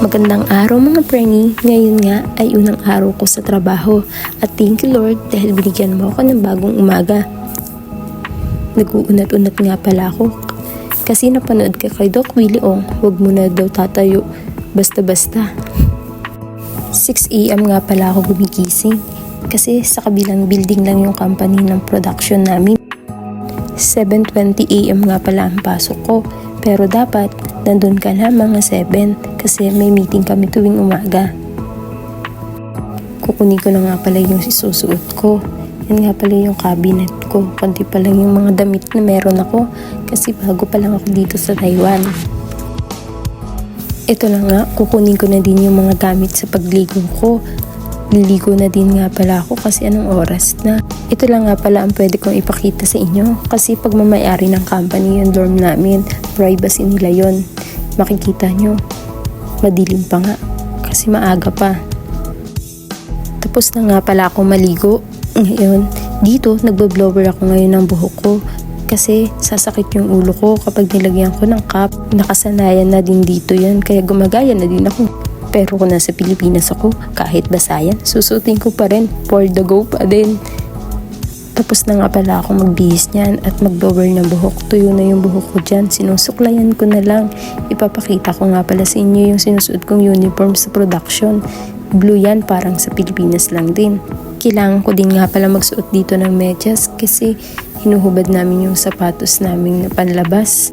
Magandang araw mga preni. Ngayon nga ay unang araw ko sa trabaho at thank you Lord dahil binigyan mo ako ng bagong umaga. Nag-uunat-unat nga pala ako kasi napanood ka kay Doc Willie Ong, huwag mo na daw tatayo basta-basta. 6 AM nga pala ako gumigising kasi sa kabilang building lang yung company ng production namin. 7:20 AM nga pala ang pasok ko pero dapat nandun ka na mga 7 kasi may meeting kami tuwing umaga. Kukunin ko na nga pala yung isusuot ko. Yan nga pala yung cabinet ko. Kunti pa lang yung mga damit na meron ako kasi bago pa lang ako dito sa Taiwan. Ito na nga, kukunin ko na din yung mga gamit sa pagligo ko. Liligo na din nga pala ako kasi anong oras na. Ito lang nga pala ang pwede kong ipakita sa inyo kasi pag mamayari ng company yung dorm namin, privacy nila yon. Makikita nyo, madilim pa nga kasi maaga pa. Tapos na nga pala ako maligo. Ngayon, dito nagbo-blower ako ngayon ng buhok ko kasi sasakit yung ulo ko kapag nilagyan ko ng cap. Nakasanayan na din dito yan kaya gumagaya na din ako. Pero kung nasa Pilipinas ako, kahit basa yan, susutin ko pa rin, for the go pa din. Tapos na nga pala ako magbihis niyan at mag-blower ng buhok. Tuyo na yung buhok ko dyan, sinusuklayan ko na lang. Ipapakita ko nga pala sa inyo yung sinusuot kong uniform sa production. Blue yan, parang sa Pilipinas lang din. Kailangan ko din nga pala magsuot dito ng medyas kasi hinuhubad namin yung sapatos namin na panlabas.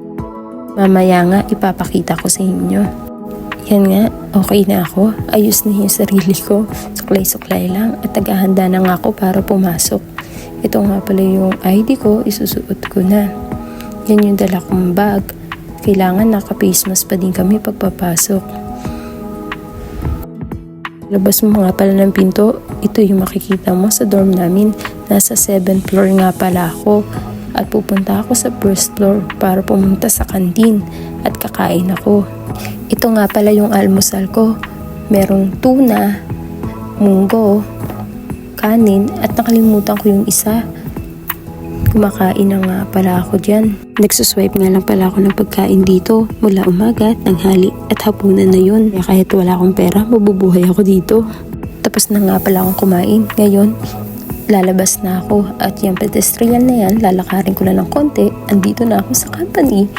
Mamaya nga ipapakita ko sa inyo. Yan nga, okay na ako. Ayos na yung sarili ko. Suklay-suklay lang at naghahanda na nga ako para pumasok. Ito nga pala yung ID ko, isusuot ko na. Yan yung dala kong bag. Kailangan naka-face mask pa din kami pagpapasok. Labas mo nga pala ng pinto, ito yung makikita mo sa dorm namin. Nasa 7th floor nga pala ako. At pupunta ako sa 1st floor para pumunta sa kantin at kakain ako. Ito nga pala yung almusal ko. Merong tuna, munggo, kanin at nakalimutan ko yung isa. Kumakain na nga pala ako dyan. Nagsuswipe nga lang pala ako ng pagkain dito mula umaga at tanghali at hapunan na yun. Kahit wala akong pera, mabubuhay ako dito. Tapos na nga pala akong kumain. Ngayon, lalabas na ako at yung pedestrian na yan, lalakarin ko na ng konti. Andito na ako sa company.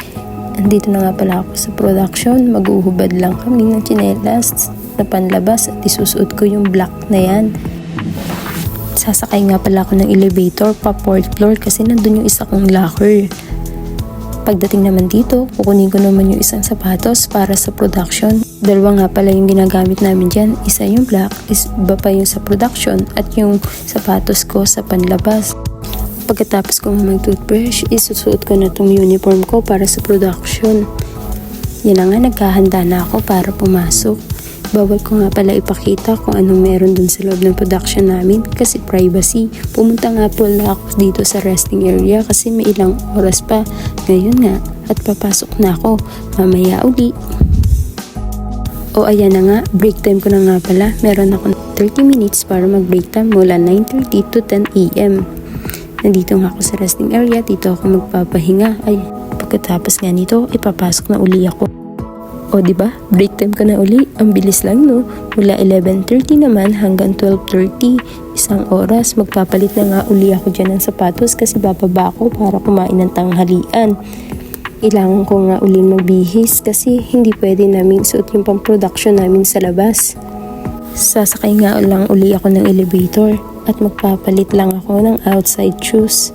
Andito na nga pala ako sa production. Mag-uhubad lang kami ng tsinelas na panlabas at isusuot ko yung black na yan. Sasakay nga pala ako ng elevator pa 4th floor kasi nandun yung isa kong locker. Pagdating naman dito, kukunin ko naman yung isang sapatos para sa production. Dalawa nga pala yung ginagamit namin dyan. Isa yung black, iba pa yung sa production at yung sapatos ko sa panlabas. Pagkatapos ko mag-toothbrush, isusuot ko na itong uniform ko para sa production. Yan na nga, naghahanda na ako para pumasok. Bawal ko nga pala ipakita kung anong meron dun sa loob ng production namin kasi privacy. Pumunta nga pala ako dito sa resting area kasi may ilang oras pa. Ngayon nga, at papasok na ako. Mamaya uli. O ayan na nga, break time ko na nga pala. Meron ako 30 minutes para mag-break time mula 9:30 to 10 AM. Nandito nga ako sa resting area, dito ako magpapahinga. Ay, pagkatapos nga nito, ipapasok na uli ako. O diba, break time ko na uli. Ang bilis lang no. Mula 11:30 naman hanggang 12:30. Isang oras, magpapalit na nga uli ako dyan ng sapatos kasi bababa ako para kumain ng tanghalian. Kailangan ko nga uli magbihis kasi hindi pwede namin suot yung pang-production namin sa labas. Sasakay nga lang uli ako ng elevator at magpapalit lang ako ng outside shoes.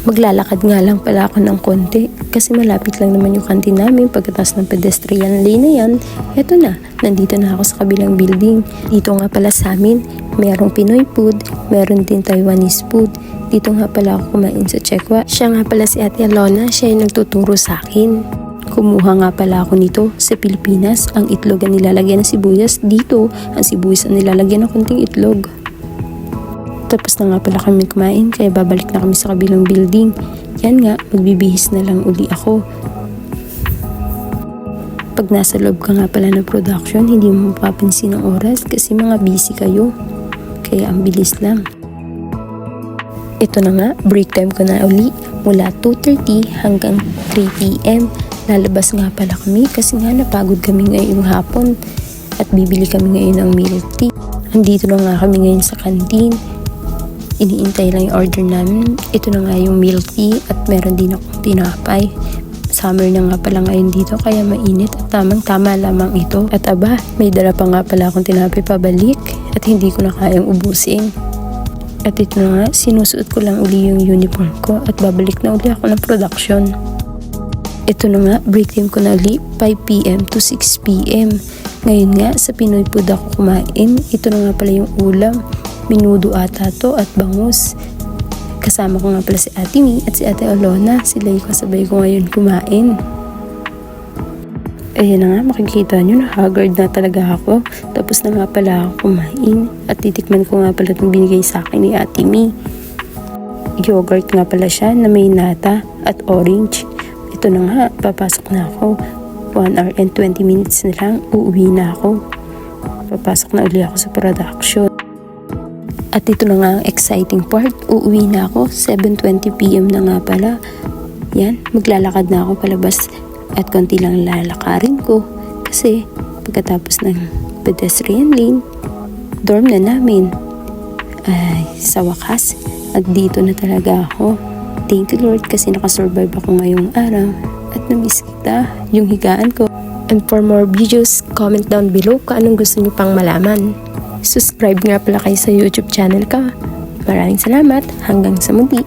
Maglalakad nga lang pala ako ng konti kasi malapit lang naman yung kantin namin. Pagkatapos ng pedestrian lane na yan, eto na, nandito na ako sa kabilang building. Dito nga pala sa amin, merong Pinoy food, meron din Taiwanese food. Dito nga pala ako kumain sa Chekwa. Siya nga pala si Ate Alona, siya yung nagtuturo sa akin. Kumuha nga pala ako nito sa Pilipinas. Ang itlog ang nilalagyan ng sibuyas. Dito, ang sibuyas ang nilalagyan ng konting itlog. Tapos na nga pala kami kumain kaya babalik na kami sa kabilang building. Yan nga, magbibihis na lang uli ako. Pag nasa loob ka nga pala ng production, hindi mo mapapansin ang oras kasi mga busy kayo. Kaya ang bilis lang. Ito na nga, break time ko na uli mula 2:30 hanggang 3 PM. Lalabas nga pala kami kasi nga napagod kami ngayong hapon at bibili kami ngayon ng milk tea. Andito na nga kami ngayon sa kantin. Iniintay lang yung order namin. Ito na nga yung milk tea at meron din akong tinapay. Summer na nga pala ngayon dito kaya mainit at tamang-tama lamang ito. At aba, may dala pa nga pala akong tinapay pabalik at hindi ko na kayang ubusin. At ito na nga, sinusuot ko lang uli yung uniform ko at babalik na uli ako ng production. Ito na nga, break time ko na uli, 5 p.m. to 6 p.m. Ngayon nga, sa Pinoy food ako kumain. Ito na nga pala yung ulam. Minudo ata to at bangus. Kasama ko nga pala si Ate Mi at si Ate Alona. Sila yung kasabay ko ngayon kumain. Ayan na nga, makikita nyo na haggard na talaga ako. Tapos na nga pala ako kumain. At titikman ko nga pala itong binigay sa akin ni Ate Mi. Yogurt nga pala siya na may nata at orange. Ito na nga, papasok na ako. 1 hour and 20 minutes na lang, uuwi na ako. Papasok na uli ako sa production. At ito na nga ang exciting part, uuwi na ako. 7:20 p.m. na nga pala. Yan, maglalakad na ako palabas at konti lang lalakarin ko. Kasi pagkatapos ng pedestrian lane, dorm na namin. Ay, sa wakas, at dito na talaga ako. Thank you Lord kasi nakasurvive ako ngayong araw at namiss kita, yung higaan ko. And for more videos, comment down below kung anong gusto niyo pang malaman. Subscribe nga pala kayo sa YouTube channel ko. Maraming salamat, hanggang sa muli.